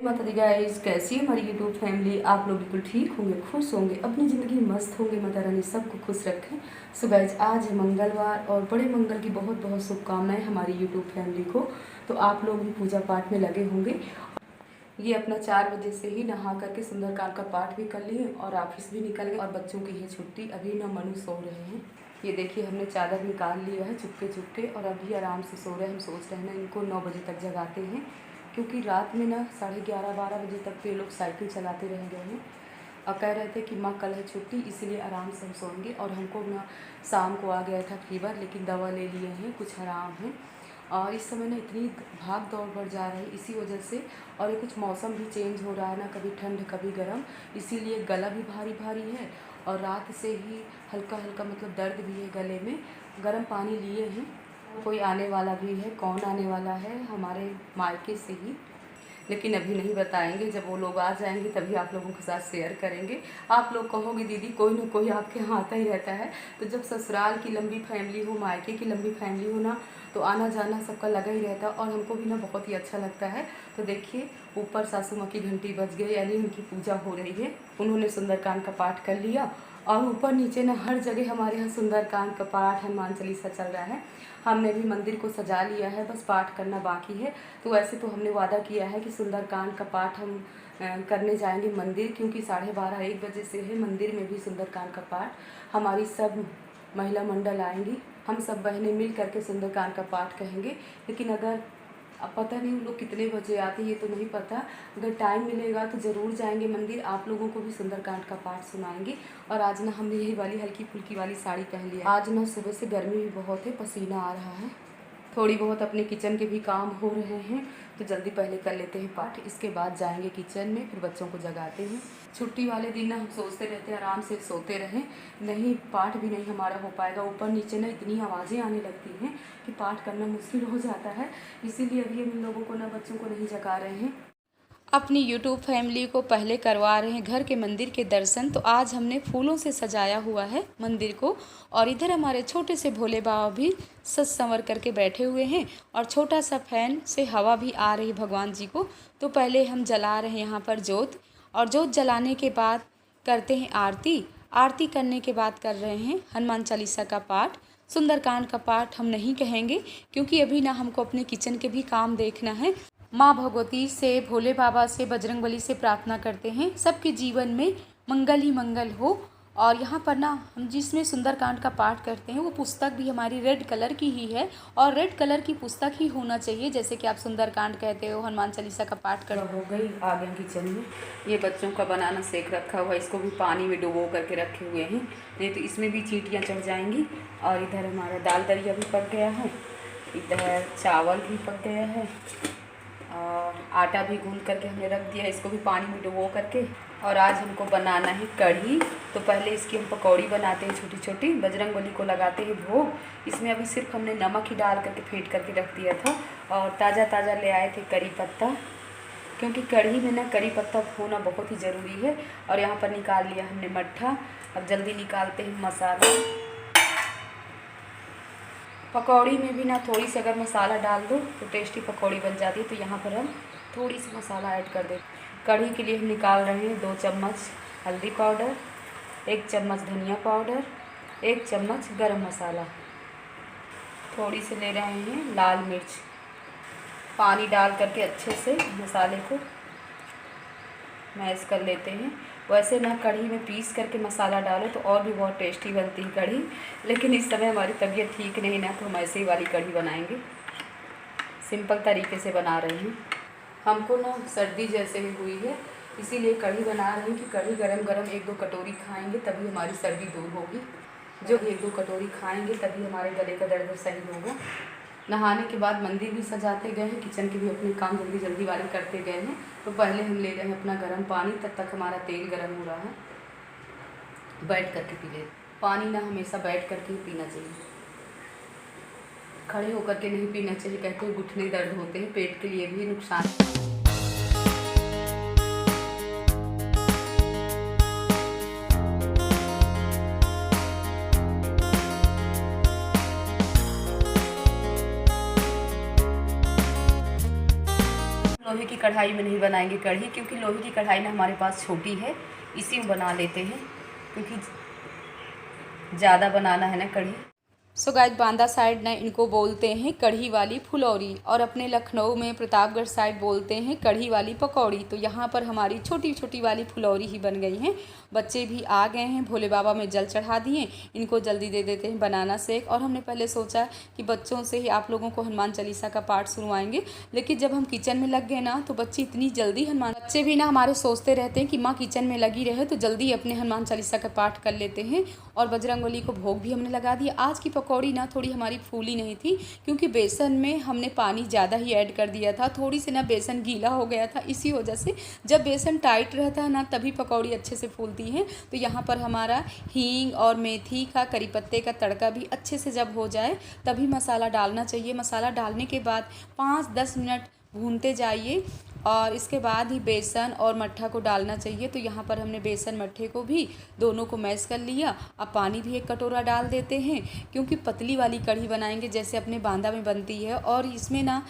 माता दी गाइस, कैसी है हमारी यूट्यूब फैमिली। आप लोग बिल्कुल ठीक होंगे, खुश होंगे, अपनी ज़िंदगी मस्त होंगे। माता रानी सबको खुश रखें। सो गाइस, आज है मंगलवार और बड़े मंगल की बहुत बहुत शुभकामनाएं हमारी यूट्यूब फैमिली को। तो आप लोग भी पूजा पाठ में लगे होंगे। ये अपना 4 बजे से ही नहा करके सुंदरकांड का पाठ भी कर लिए और ऑफिस भी निकल गए। और बच्चों की है छुट्टी, अभी ना मनु सो रहे हैं। ये देखिए, हमने चादर निकाल लिया है चुपके चुपके और अभी आराम से सो रहे हैं। हम सोच रहे हैं ना इनको 9 बजे तक जगाते हैं, क्योंकि रात में ना 11:30-12 बजे तक तो ये लोग साइकिल चलाते रह गए हैं। और कह रहे थे कि माँ कल है छुट्टी, इसीलिए आराम से हम सोएंगे। और हमको ना शाम को आ गया था फीवर, लेकिन दवा ले लिए हैं, कुछ आराम है। और इस समय ना इतनी भाग दौड़ बढ़ जा रही है इसी वजह से। और ये कुछ मौसम भी चेंज हो रहा है ना, कभी ठंड कभी गर्म, इसीलिए गला भी भारी भारी है। और रात से ही हल्का हल्का मतलब दर्द भी है गले में। गर्म पानी लिए हैं। कोई आने वाला भी है। कौन आने वाला है? हमारे मायके से ही, लेकिन अभी नहीं बताएंगे। जब वो लोग आ जाएंगे तभी आप लोगों के साथ शेयर करेंगे। आप लोग कहोगे दीदी कोई ना कोई आपके यहाँ आता ही रहता है। तो जब ससुराल की लंबी फैमिली हो, मायके की लंबी फैमिली हो ना, तो आना जाना सबका लगा ही रहता है। और हमको भी ना बहुत ही अच्छा लगता है। तो देखिए, ऊपर सासू माँ की घंटी बज गई, यानी उनकी पूजा हो रही है। उन्होंने सुंदरकांड का पाठ कर लिया। और ऊपर नीचे ना हर जगह हमारे यहाँ सुंदरकांड का पाठ, हनुमान चालीसा चल रहा है। हमने भी मंदिर को सजा लिया है, बस पाठ करना बाकी है। तो वैसे तो हमने वादा किया है कि सुंदरकांड का पाठ हम करने जाएंगे मंदिर, क्योंकि 12:30-1 बजे से है मंदिर में भी सुंदरकांड का पाठ। हमारी सब महिला मंडल आएंगी, हम सब बहनें मिल करके सुंदरकांड का पाठ कहेंगे। लेकिन अगर अब पता नहीं उन लोग कितने बजे आते हैं, ये तो नहीं पता। अगर टाइम मिलेगा तो ज़रूर जाएंगे मंदिर, आप लोगों को भी सुंदरकांड का पाठ सुनाएंगे। और आज ना हमने यही वाली हल्की फुल्की वाली साड़ी पहन लिया। आज ना सुबह से गर्मी भी बहुत है, पसीना आ रहा है। थोड़ी बहुत अपने किचन के भी काम हो रहे हैं, तो जल्दी पहले कर लेते हैं पाठ, इसके बाद जाएंगे किचन में, फिर बच्चों को जगाते हैं। छुट्टी वाले दिन ना हम सोचते रहते हैं आराम से सोते रहें, नहीं पाठ भी नहीं हमारा हो पाएगा। ऊपर नीचे ना इतनी आवाज़ें आने लगती हैं कि पाठ करना मुश्किल हो जाता है। इसीलिए अभी हम इन लोगों को ना, बच्चों को नहीं जगा रहे हैं। अपनी यूट्यूब फैमिली को पहले करवा रहे हैं घर के मंदिर के दर्शन। तो आज हमने फूलों से सजाया हुआ है मंदिर को। और इधर हमारे छोटे से भोले बाबा भी सज संवर करके बैठे हुए हैं। और छोटा सा फैन से हवा भी आ रही भगवान जी को। तो पहले हम जला रहे हैं यहाँ पर जोत। और जोत जलाने के बाद करते हैं आरती। आरती करने के बाद कर रहे हैं हनुमान चालीसा का पाठ। सुंदरकांड का पाठ हम नहीं कहेंगे, क्योंकि अभी ना हमको अपने किचन के भी काम देखना है। माँ भगवती से, भोले बाबा से, बजरंगबली से प्रार्थना करते हैं सबके जीवन में मंगल ही मंगल हो। और यहाँ पर ना हम जिसमें सुंदरकांड का पाठ करते हैं वो पुस्तक भी हमारी रेड कलर की ही है। और रेड कलर की पुस्तक ही होना चाहिए, जैसे कि आप सुंदरकांड कहते हो, हनुमान चालीसा का पाठ कर हो गई। आ गए किचन में। ये बच्चों का बनाना सेक रखा हुआ है, इसको भी पानी में डुबो करके रखे हुए हैं, नहीं तो इसमें भी चींटियाँ चढ़ जाएंगी। और इधर हमारा दाल दलिया भी पक गया है, इधर चावल भी पक गया है, और आटा भी गूंद करके हमने रख दिया है, इसको भी पानी में डुबो करके। और आज हमको बनाना है कढ़ी। तो पहले इसकी हम पकौड़ी बनाते हैं छोटी छोटी, बजरंगबली को लगाते हैं भोग। इसमें अभी सिर्फ हमने नमक ही डाल करके फेंट करके रख दिया था। और ताज़ा ताज़ा ले आए थे करी पत्ता, क्योंकि कढ़ी में ना करी पत्ता होना बहुत ही ज़रूरी है। और यहाँ पर निकाल लिया हमने मट्ठा। अब जल्दी निकालते हैं मसाला। पकौड़ी में भी ना थोड़ी सी अगर मसाला डाल दो तो टेस्टी पकौड़ी बन जाती है। तो यहाँ पर हम थोड़ी सी मसाला ऐड कर देते। कढ़ी के लिए हम निकाल रहे हैं 2 चम्मच हल्दी पाउडर, 1 चम्मच धनिया पाउडर, 1 चम्मच गरम मसाला, थोड़ी सी ले रहे हैं लाल मिर्च। पानी डाल करके अच्छे से मसाले को मैश कर लेते हैं। वैसे ना कढ़ी में पीस करके मसाला डालो तो और भी बहुत टेस्टी बनती है कढ़ी, लेकिन इस समय हमारी तबीयत ठीक नहीं ना, तो हम ऐसे ही वाली कढ़ी बनाएंगे। सिंपल तरीके से बना रहे हैं। हमको ना सर्दी जैसे ही हुई है, इसीलिए कढ़ी बना रहे हैं कि कढ़ी गरम गरम 1-2 कटोरी खाएंगे तभी हमारी सर्दी दूर होगी। जो 1-2 कटोरी खाएंगे तभी हमारे गले का दर्द सही होगा। नहाने के बाद मंदिर भी सजाते गए हैं, किचन के भी अपने काम जल्दी जल्दी वाले करते गए हैं। तो पहले हम ले रहे हैं अपना गर्म पानी, तब तक हमारा तेल गर्म हो रहा है। बैठ करके पी ले। पानी ना हमेशा बैठ करके ही पीना चाहिए, खड़े होकर के नहीं पीना चाहिए। कहते हैं घुटने दर्द होते हैं, पेट के लिए भी नुकसान। लोहे की कढ़ाई में नहीं बनाएंगे कढ़ी, क्योंकि लोहे की कढ़ाई ना हमारे पास छोटी है, इसी में बना लेते हैं क्योंकि ज़्यादा बनाना है ना कढ़ी। सो गाइस बांदा साइड ना इनको बोलते हैं कढ़ी वाली फुलौरी, और अपने लखनऊ में प्रतापगढ़ साइड बोलते हैं कढ़ी वाली पकौड़ी। तो यहाँ पर हमारी छोटी छोटी वाली फुलौरी ही बन गई हैं। बच्चे भी आ गए हैं, भोले बाबा में जल चढ़ा दिए, इनको जल्दी दे देते हैं बनाना शेक। और हमने पहले सोचा कि बच्चों से ही आप लोगों को हनुमान चालीसा का पाठ सुनवाएंगे, लेकिन जब हम किचन में लग गए ना तो बच्चे इतनी जल्दी बच्चे भी ना हमारे सोचते रहते हैं कि माँ किचन में लगी रहे तो जल्दी अपने हनुमान चालीसा का पाठ कर लेते हैं। और बजरंगबली को भोग भी हमने लगा दिया। आज की पकौड़ी ना थोड़ी हमारी फूली नहीं थी, क्योंकि बेसन में हमने पानी ज़्यादा ही ऐड कर दिया था, थोड़ी सी ना बेसन गीला हो गया था। इसी वजह से जब बेसन टाइट रहता है ना तभी पकौड़ी अच्छे से फूलती है। तो यहाँ पर हमारा हींग और मेथी का, करी पत्ते का तड़का भी अच्छे से जब हो जाए तभी मसाला डालना चाहिए। मसाला डालने के बाद 5-10 मिनट भूनते जाइए और इसके बाद ही बेसन और मट्ठा को डालना चाहिए। तो यहाँ पर हमने बेसन मट्ठे को भी दोनों को मैश कर लिया। अब पानी भी 1 कटोरा डाल देते हैं, क्योंकि पतली वाली कढ़ी बनाएंगे जैसे अपने बांदा में बनती है। और इसमें ना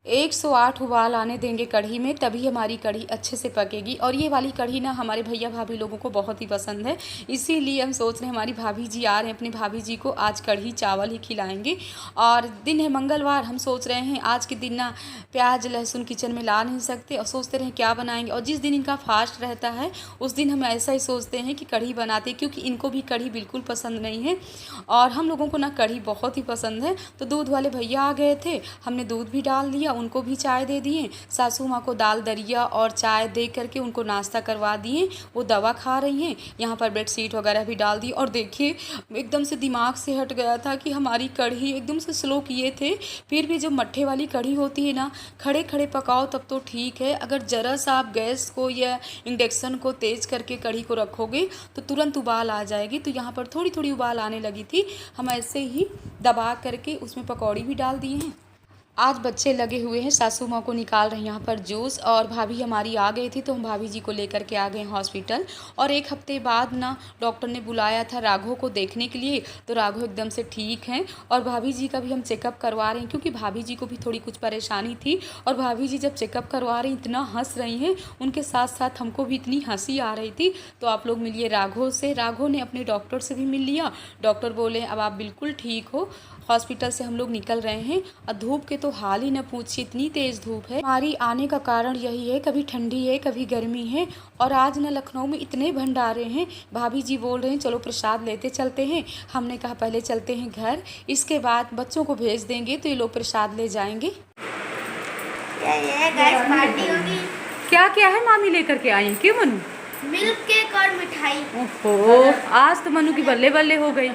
108 उबाल आने देंगे कढ़ी में, तभी हमारी कढ़ी अच्छे से पकेगी। और ये वाली कढ़ी ना हमारे भैया भाभी लोगों को बहुत ही पसंद है, इसीलिए हम सोच रहे हैं हमारी भाभी जी आ रहे हैं, अपनी भाभी जी को आज कढ़ी चावल ही खिलाएंगे। और दिन है मंगलवार, हम सोच रहे हैं आज के दिन ना प्याज लहसुन किचन में ला नहीं सकते और सोचते रहे क्या बनाएंगे। और जिस दिन इनका फास्ट रहता है उस दिन हम ऐसा ही सोचते हैं कि कढ़ी बनाते, क्योंकि इनको भी कढ़ी बिल्कुल पसंद नहीं है और हम लोगों को ना कढ़ी बहुत ही पसंद है। तो दूध वाले भैया आ गए थे, हमने दूध भी डाल दिया, उनको भी चाय दे दिए। सासू माँ को दाल दरिया और चाय दे करके उनको नाश्ता करवा दिए, वो दवा खा रही हैं। यहाँ पर बेडशीट वगैरह भी डाल दी। और देखिए एकदम से दिमाग से हट गया था कि हमारी कढ़ी एकदम से स्लो किए थे। फिर भी जब मट्ठे वाली कढ़ी होती है ना, खड़े खड़े पकाओ तब तो ठीक है, अगर ज़रा सा आप गैस को या इंडक्शन को तेज़ करके कढ़ी को रखोगे तो तुरंत उबाल आ जाएगी। तो यहाँ पर थोड़ी थोड़ी उबाल आने लगी थी, हम ऐसे ही दबा करके उसमें पकौड़ी भी डाल दिए हैं। आज बच्चे लगे हुए हैं, सासू माँ को निकाल रहे हैं यहाँ पर जूस। और भाभी हमारी आ गई थी तो हम भाभी जी को लेकर के आ गए हॉस्पिटल। और 1 हफ्ते बाद ना डॉक्टर ने बुलाया था राघव को देखने के लिए, तो राघव एकदम से ठीक हैं। और भाभी जी का भी हम चेकअप करवा रहे हैं, क्योंकि भाभी जी को भी थोड़ी कुछ परेशानी थी। और भाभी जी जब चेकअप करवा रही इतना हंस रही हैं, उनके साथ साथ हमको भी इतनी हंसी आ रही थी। तो आप लोग मिलिए राघव से। राघव ने अपने डॉक्टर से भी मिल लिया। डॉक्टर बोले अब आप बिल्कुल ठीक हो। हॉस्पिटल से हम लोग निकल रहे हैं और धूप के तो हाल ही न पूछिए, इतनी तेज़ धूप है। हमारी आने का कारण यही है, कभी ठंडी है कभी गर्मी है। और आज न लखनऊ में इतने भंडारे हैं, भाभी जी बोल रहे हैं चलो प्रसाद लेते चलते हैं। हमने कहा पहले चलते हैं घर, इसके बाद बच्चों को भेज देंगे तो ये लोग प्रसाद ले जाएंगे। पार्टी होगी। क्या क्या है मामी लेकर के आई हैं? क्यों मनु? मिल्क केक और मिठाई। ओहो, आज तो मनु की बल्ले बल्ले हो गई।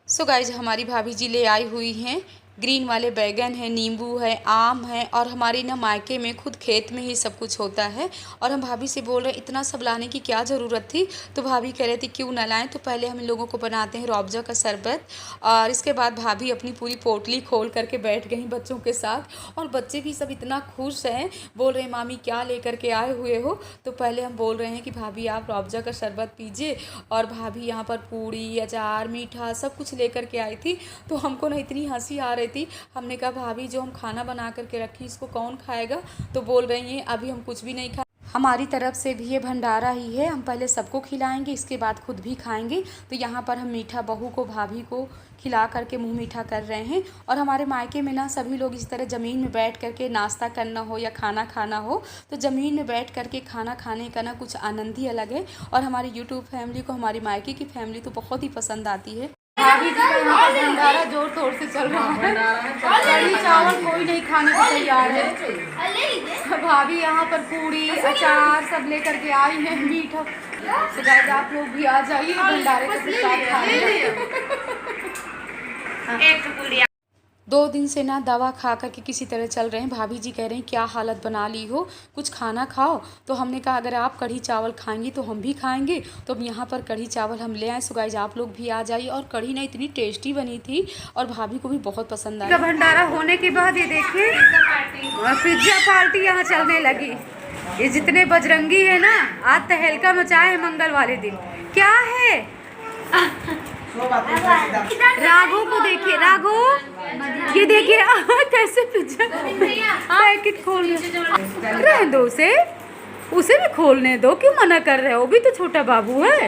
सो गाइज हमारी भाभी जी ले आई हुई हैं ग्रीन वाले बैगन है, नींबू है, आम है। और हमारे ना मायके में खुद खेत में ही सब कुछ होता है। और हम भाभी से बोल रहे हैं इतना सब लाने की क्या ज़रूरत थी, तो भाभी कह रहे थे क्यों ना लाएं। तो पहले हम इन लोगों को बनाते हैं रूअफ़ज़ा का शरबत। और इसके बाद भाभी अपनी पूरी पोटली खोल करके बैठ गई बच्चों के साथ। और बच्चे भी सब इतना खुश हैं, बोल रहे हैं मामी क्या लेकर के आए हुए हो। तो पहले हम बोल रहे हैं कि भाभी आप रूअफ़ज़ा का शरबत पीजिए। और भाभी यहाँ पर पूड़ी, अचार, मीठा सब कुछ लेकर के आई थी। तो हमको ना इतनी हंसी आ रही थी। हमने कहा भाभी जो हम खाना बना करके रखी इसको कौन खाएगा। तो बोल रही हैं अभी हम कुछ भी नहीं खाए, हमारी तरफ से भी ये भंडारा ही है, हम पहले सबको खिलाएंगे इसके बाद खुद भी खाएंगे। तो यहाँ पर हम मीठा बहू को, भाभी को खिला करके मुंह मीठा कर रहे हैं। और हमारे मायके में ना सभी लोग इस तरह ज़मीन में बैठ करके नाश्ता करना हो या खाना खाना हो तो ज़मीन में बैठ करके खाना खाने का ना कुछ आनंद ही अलग है। और हमारी यूट्यूब फैमिली को, हमारी मायके की फैमिली तो बहुत ही पसंद आती है। भाभी जी का यहाँ पर भंडारा जोर तोड़ से चल रहा है। कढ़ी चावल कोई नहीं खाने को तैयार है। भाभी यहाँ पर पूड़ी, अचार सब लेकर के आई हैं, मीठा। तो गाइस आप लोग भी आ जाइए भंडारे के प्रसाद खाने। 2 दिन से ना दवा खा कर के किसी तरह चल रहे हैं। भाभी जी कह रहे हैं क्या हालत बना ली हो, कुछ खाना खाओ। तो हमने कहा अगर आप कढ़ी चावल खाएंगी तो हम भी खाएंगे। तो अब यहाँ पर कढ़ी चावल हम ले आए। सो गाइस आप लोग भी आ जाइए। और कढ़ी ना इतनी टेस्टी बनी थी और भाभी को भी बहुत पसंद आई। भंडारा होने के बाद ये देखिए पिज्जा पार्टी यहाँ चलने लगी। ये जितने बजरंगी है ना आज तहलका मचाए है मंगल वाले दिन। क्या है राघव को देखिए, राघव ये देखिए कैसे पिज्जा पैकेट खोल रहे दो उसे भी खोलने दो, क्यों मना कर रहे हो? वो भी तो छोटा बाबू है,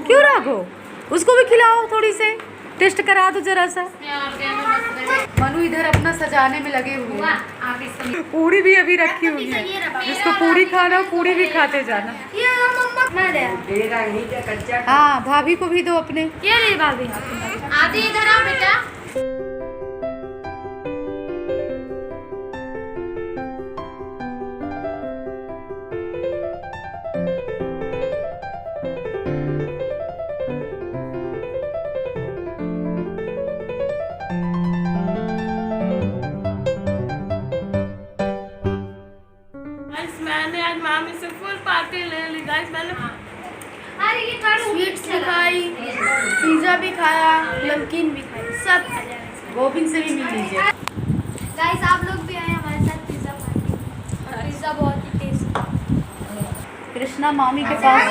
क्यों राघो? उसको भी खिलाओ, थोड़ी से टेस्ट करा दो जरा सा। मनु इधर अपना सजाने में लगे हुए हैं। पूरी भी अभी रखी हुई है, जिसको पूरी खाना पूरी भी खाते जाना। हाँ, भाभी को भी दो अपने। ये ले भाभी, आधी इधर आ बेटा। मैंने आज मामी से फुल पार्टी ले ली गाइस। मैंने स्वीट्स भी खाई, पिज्जा भी खाया, नमकीन भी खाई, सब खाया। गोविंद से भी मिल लीजिए। गाइस आप लोग भी आए हमारे साथ पिज्जा पार्टी। पिज्जा बहुत ही टेस्टी। कृष्णा मामी के पास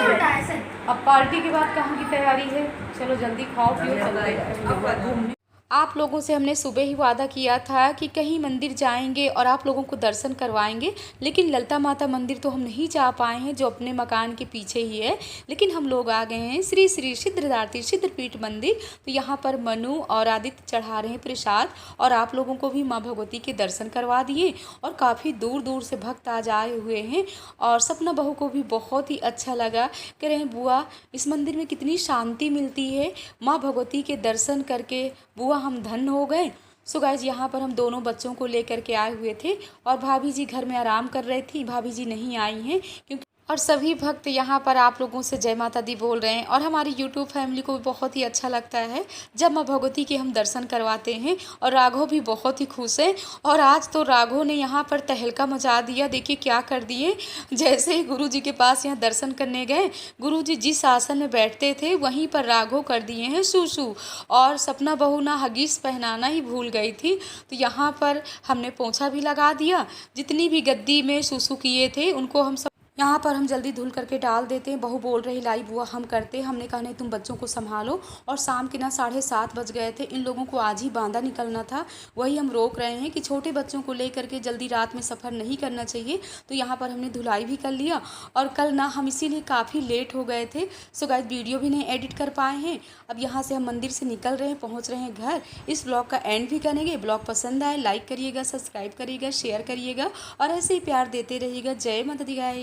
है। अब पार्टी के बाद कहाँ की तैयारी है? चलो जल्दी खाओ पियो, चलते हैं घूमने। आप लोगों से हमने सुबह ही वादा किया था कि कहीं मंदिर जाएंगे और आप लोगों को दर्शन करवाएंगे, लेकिन ललिता माता मंदिर तो हम नहीं जा पाए हैं, जो अपने मकान के पीछे ही है। लेकिन हम लोग आ गए हैं श्री श्री सिद्धदात्री सिद्धपीठ मंदिर। तो यहाँ पर मनु और आदित्य चढ़ा रहे हैं प्रसाद, और आप लोगों को भी माँ भगवती के दर्शन करवा दिए। और काफ़ी दूर दूर से भक्त आज आए हुए हैं, और सपना बहू को भी बहुत ही अच्छा लगा। कह रहे हैं बुआ इस मंदिर में कितनी शांति मिलती है, माँ भगवती के दर्शन करके बुआ हम धन्य हो गए। सो गाइज यहाँ पर हम दोनों बच्चों को लेकर के आए हुए थे, और भाभी जी घर में आराम कर रही थी। भाभी जी नहीं आई हैं क्योंकि और सभी भक्त यहाँ पर आप लोगों से जय माता दी बोल रहे हैं। और हमारी यूट्यूब फैमिली को भी बहुत ही अच्छा लगता है जब माँ भगवती के हम दर्शन करवाते हैं, और राघव भी बहुत ही खुश है। और आज तो राघव ने यहाँ पर तहलका मचा दिया। देखिए क्या कर दिए, जैसे ही गुरु जी के पास यहाँ दर्शन करने गए, गुरु जी जिस आसन में बैठते थे वहीं पर राघव कर दिए हैं सूसू। और सपना बहू ना हगीज पहनाना ही भूल गई थी, तो यहाँ पर हमने पोंछा भी लगा दिया। जितनी भी गद्दी में सूसू किए थे उनको हम यहाँ पर हम जल्दी धुल करके डाल देते हैं। बहू बोल रही लाई बुआ हम करते, हमने कहा नहीं तुम बच्चों को संभालो। और शाम के ना 7:30 बज गए थे, इन लोगों को आज ही बांदा निकलना था, वही हम रोक रहे हैं कि छोटे बच्चों को लेकर के जल्दी रात में सफ़र नहीं करना चाहिए। तो यहाँ पर हमने धुलाई भी कर लिया, और कल ना हम इसीलिए काफ़ी लेट हो गए थे। सो गाइस वीडियो भी नहीं एडिट कर पाए हैं। अब यहाँ से हम मंदिर से निकल रहे हैं, पहुँच रहे हैं घर। इस ब्लॉग का एंड भी करेंगे। ब्लॉग पसंद आए लाइक करिएगा, सब्सक्राइब करिएगा, शेयर करिएगा, और ऐसे ही प्यार देते रहिएगा। जय माता दी गाइस।